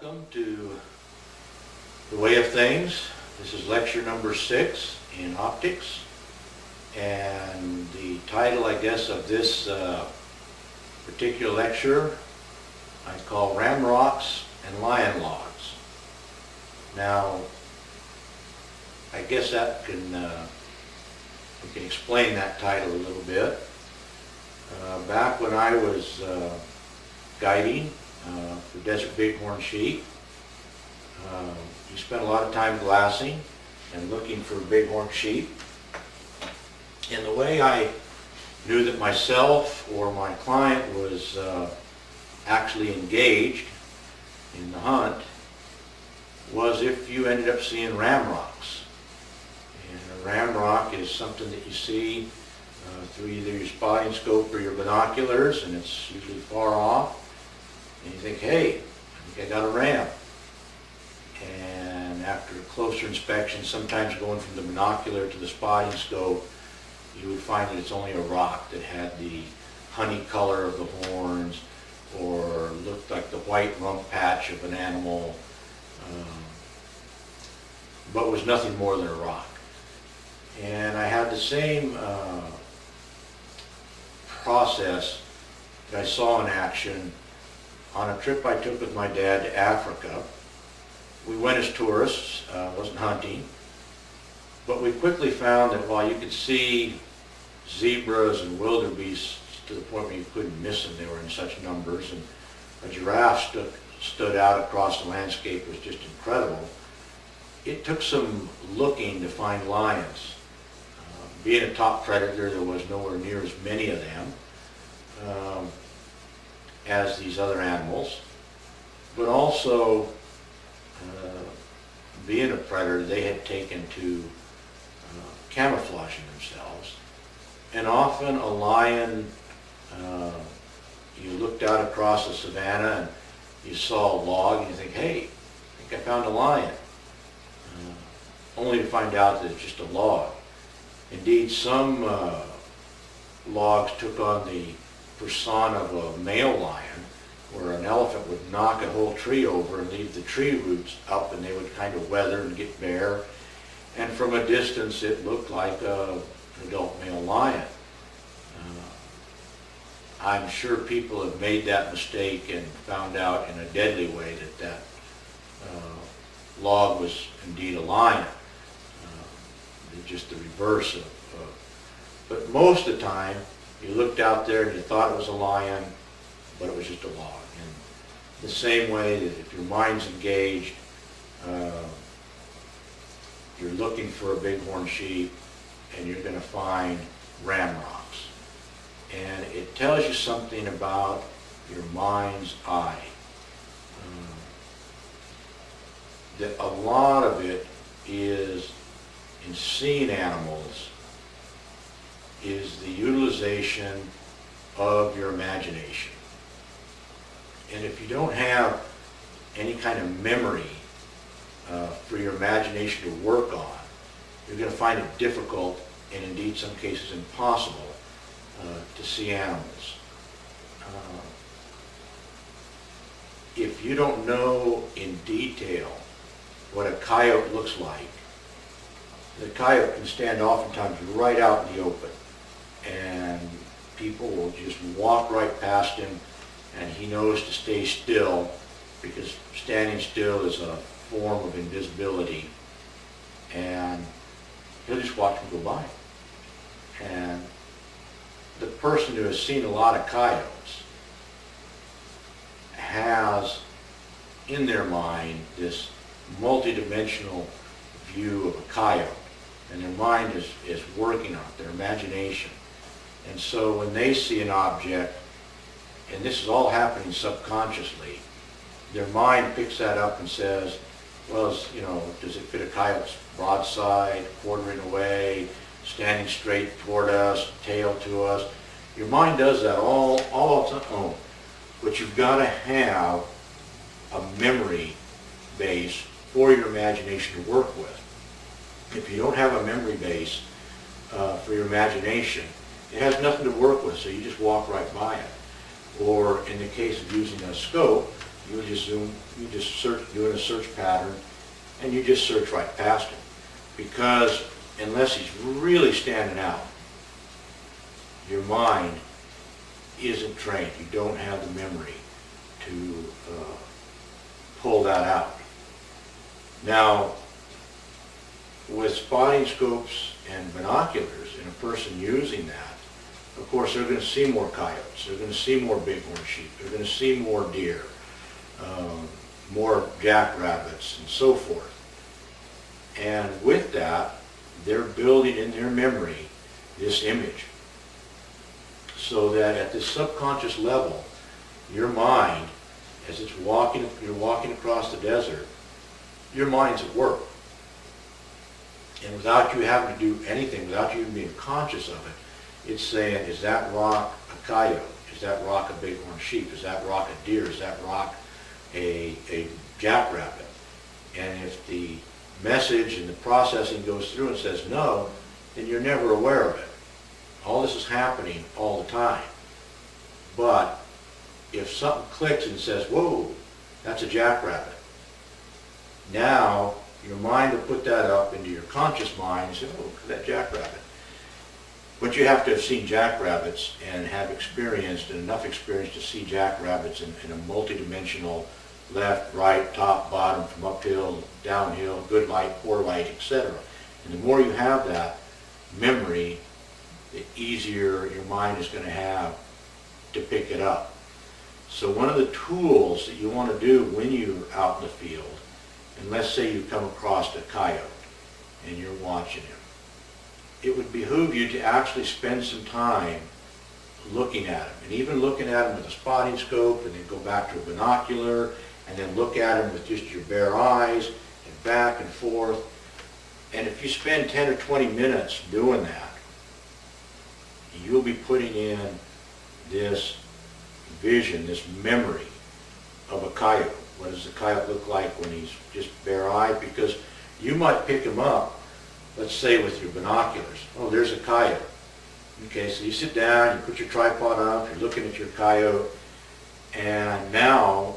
Welcome to The Way of Things. This is lecture number 6 in optics, and the title, I guess, of this particular lecture I call Ramrocks and Lion Logs. Now, I guess that can we can explain that title a little bit. Back when I was guiding for desert bighorn sheep, you spent a lot of time glassing and looking for bighorn sheep. And the way I knew that myself or my client was actually engaged in the hunt was if you ended up seeing ramrocks. And a ramrock is something that you see through either your spotting scope or your binoculars, and it's usually far off. And you think, hey, I think I got a ram. And after a closer inspection, sometimes going from the binocular to the spotting scope, you would find that it's only a rock that had the honey color of the horns or looked like the white rump patch of an animal, but was nothing more than a rock. And I had the same process that I saw in action on a trip I took with my dad to Africa. We went as tourists, wasn't hunting, but we quickly found that while you could see zebras and wildebeests to the point where you couldn't miss them, they were in such numbers, and a giraffe stood out across the landscape. It was just incredible. It took some looking to find lions. Being a top predator, there was nowhere near as many of them as these other animals, but also being a predator, they had taken to camouflaging themselves. And often a lion, you looked out across the savannah and you saw a log and you think, hey, I think I found a lion, only to find out that it's just a log. Indeed, some logs took on the persona of a male lion, where an elephant would knock a whole tree over and leave the tree roots up, and they would kind of weather and get bare. And from a distance, it looked like an adult male lion. I'm sure people have made that mistake and found out in a deadly way that that log was indeed a lion. Just the reverse of, but most of the time, you looked out there and you thought it was a lion, but it was just a log. And the same way that if your mind's engaged, you're looking for a bighorn sheep and you're going to find ramrocks. And it tells you something about your mind's eye. That a lot of it is in seeing animals is the utilization of your imagination. And if you don't have any kind of memory for your imagination to work on, you're going to find it difficult, and indeed some cases impossible, to see animals. If you don't know in detail what a coyote looks like, the coyote can stand oftentimes right out in the open, and people will just walk right past him, and he knows to stay still, because standing still is a form of invisibility, and he'll just watch him go by. And the person who has seen a lot of coyotes has in their mind this multidimensional view of a coyote, and their mind is working on it, their imagination. And so when they see an object, and this is all happening subconsciously, their mind picks that up and says, well, you know, does it fit a coyote's broadside, quartering away, standing straight toward us, tail to us? Your mind does that all on its own. But you've got to have a memory base for your imagination to work with. If you don't have a memory base for your imagination, it has nothing to work with, so you just walk right by it. Or in the case of using a scope, you'll just zoom, you just search, doing a search pattern, and you just search right past him. Because unless he's really standing out, your mind isn't trained. You don't have the memory to pull that out. Now, with spotting scopes and binoculars, and a person using that, of course, they're going to see more coyotes, they're going to see more bighorn sheep, they're going to see more deer, more jackrabbits, and so forth. And with that, they're building in their memory this image, so that at this subconscious level, your mind, as it's walking, you're walking across the desert, your mind's at work. And without you having to do anything, without you even being conscious of it, it's saying, is that rock a coyote? Is that rock a bighorn sheep? Is that rock a deer? Is that rock a jackrabbit? And if the message and the processing goes through and says no, then you're never aware of it. All this is happening all the time. But if something clicks and says, whoa, that's a jackrabbit, now your mind will put that up into your conscious mind and say, oh, that jackrabbit. But you have to have seen jackrabbits and have experienced enough experience to see jackrabbits in a multi-dimensional left, right, top, bottom, from uphill, downhill, good light, poor light, etc. And the more you have that memory, the easier your mind is going to have to pick it up. So one of the tools that you want to do when you're out in the field, and let's say you come across a coyote and you're watching him, it would behoove you to actually spend some time looking at him, and even looking at him with a spotting scope, and then go back to a binocular, and then look at him with just your bare eyes, and back and forth. And if you spend 10 or 20 minutes doing that, you'll be putting in this vision, this memory of a coyote. What does the coyote look like when he's just bare-eyed? Because you might pick him up, let's say with your binoculars. Oh, there's a coyote. Okay, so you sit down, you put your tripod up, you're looking at your coyote, and now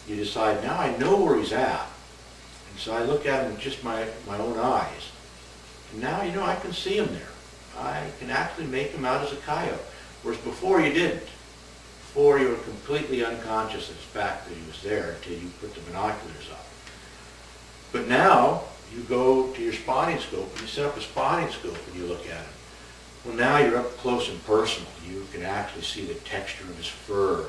you decide, now I know where he's at. And so I look at him with just my own eyes. And now, you know, I can see him there. I can actually make him out as a coyote. Whereas before you didn't. Before you were completely unconscious of the fact that he was there until you put the binoculars up. But now you go to your spotting scope and you set up a spotting scope and you look at him. Well, now you're up close and personal. You can actually see the texture of his fur,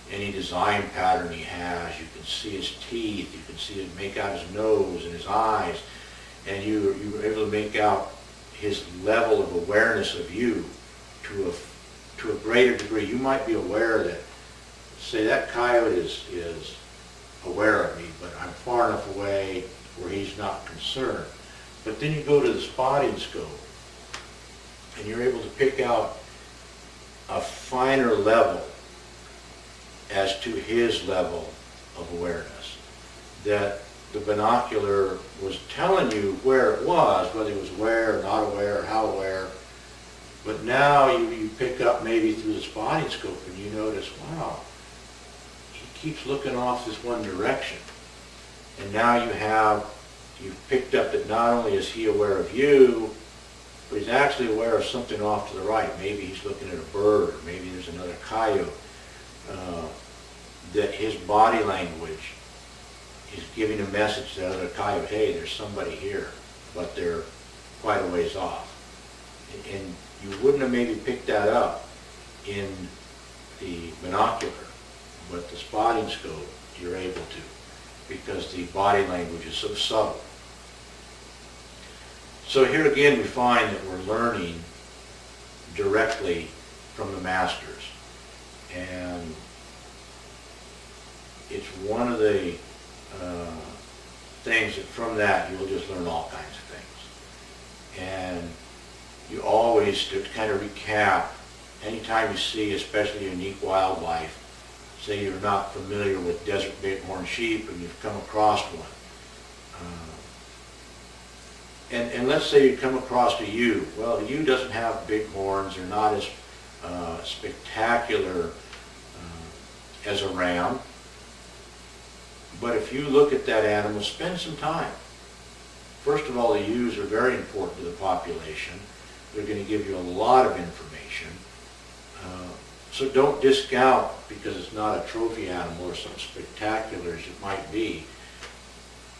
any design pattern he has. You can see his teeth. You can see him make out his nose and his eyes. And you were able to make out his level of awareness of you to a greater degree. You might be aware that, say, that coyote is aware of me, but I'm far enough away where he's not concerned. But then you go to the spotting scope, and you're able to pick out a finer level as to his level of awareness. That the binocular was telling you where it was, whether he was aware or not aware or how aware. But now you pick up maybe through the spotting scope and you notice, wow, he keeps looking off this one direction. And now you've picked up that not only is he aware of you, but he's actually aware of something off to the right. Maybe he's looking at a bird, or maybe there's another coyote. That his body language is giving a message to the other coyote, hey, there's somebody here, but they're quite a ways off. And you wouldn't have maybe picked that up in the binocular, but the spotting scope, you're able to, because the body language is so subtle. So here again we find that we're learning directly from the masters. And it's one of the things that from that you'll just learn all kinds of things. And you always, to kind of recap, anytime you see especially unique wildlife, say you're not familiar with desert bighorn sheep and you've come across one, and let's say you come across a ewe. Well, the ewe doesn't have big horns, they're not as spectacular as a ram, But if you look at that animal, spend some time. First of all, the ewes are very important to the population. They're going to give you a lot of information. So don't discount because it's not a trophy animal or something spectacular as it might be.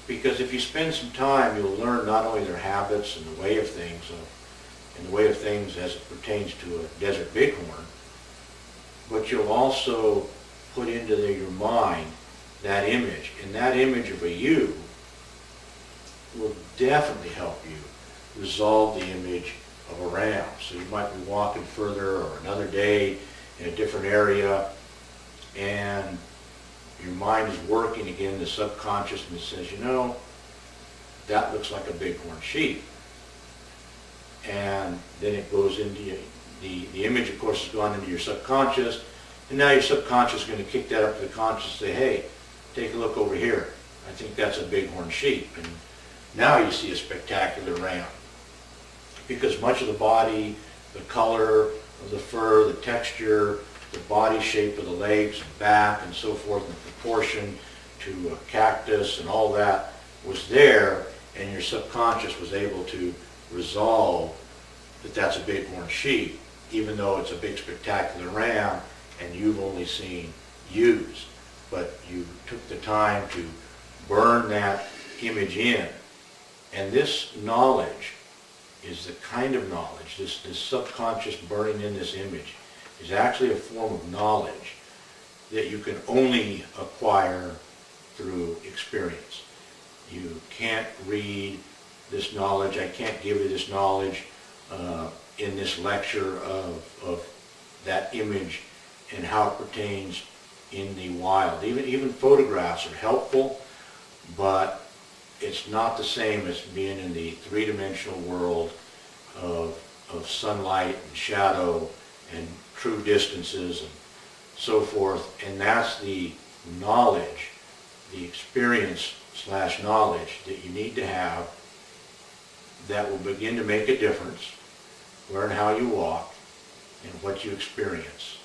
Because if you spend some time, you'll learn not only their habits and the way of things, as it pertains to a desert bighorn, but you'll also put into your mind that image. And that image of a ewe will definitely help you resolve the image of a ram. So you might be walking further or another day in a different area, and your mind is working again, the subconsciousness says, you know, that looks like a bighorn sheep. And then it goes into the image, of course, has gone into your subconscious, and now your subconscious is going to kick that up to the conscious and say, hey, take a look over here. I think that's a bighorn sheep. And now you see a spectacular ram. Because much of the body, the color of the fur, the texture, the body shape of the legs and back and so forth, and the proportion to a cactus and all that was there, and your subconscious was able to resolve that that's a bighorn sheep, even though it's a big spectacular ram and you've only seen ewes. But you took the time to burn that image in. And this knowledge is the kind of knowledge, this subconscious burning in this image, is actually a form of knowledge that you can only acquire through experience. You can't read this knowledge, I can't give you this knowledge in this lecture of that image and how it pertains in the wild. Even photographs are helpful, but it's not the same as being in the three-dimensional world of sunlight and shadow and true distances and so forth. And that's the knowledge, the experience / knowledge that you need to have that will begin to make a difference. Learn how you walk and what you experience.